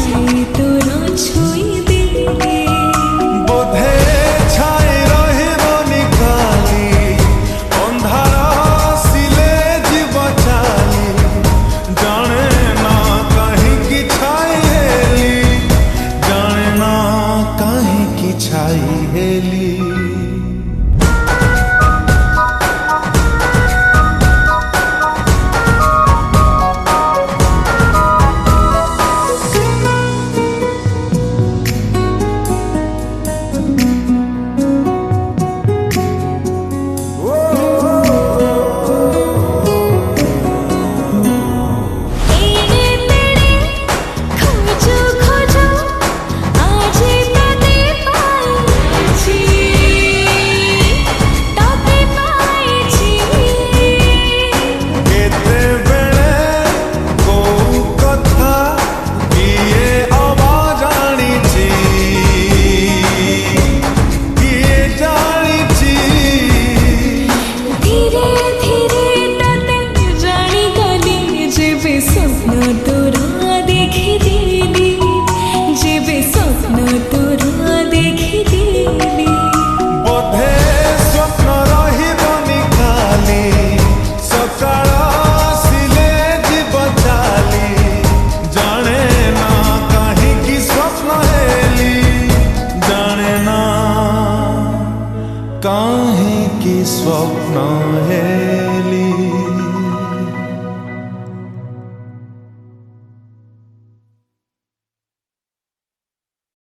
छाई तोरा छुई दिले बोधे छाई रहिबनी खाली अंधार सिले जीव चाली जाने ना कहीं की छाई हेली जाने ना कहीं की छाई हेली स्वप्न तोरा देखी देली जेबे स्वप्न तोरा देखी देली बोधे स्वप्न रहिबनी खाली सकाळ सिले जीव चाली जाने ना कहीं की स्वप्न हेली जाने ना कहीं की स्वप्न हेली।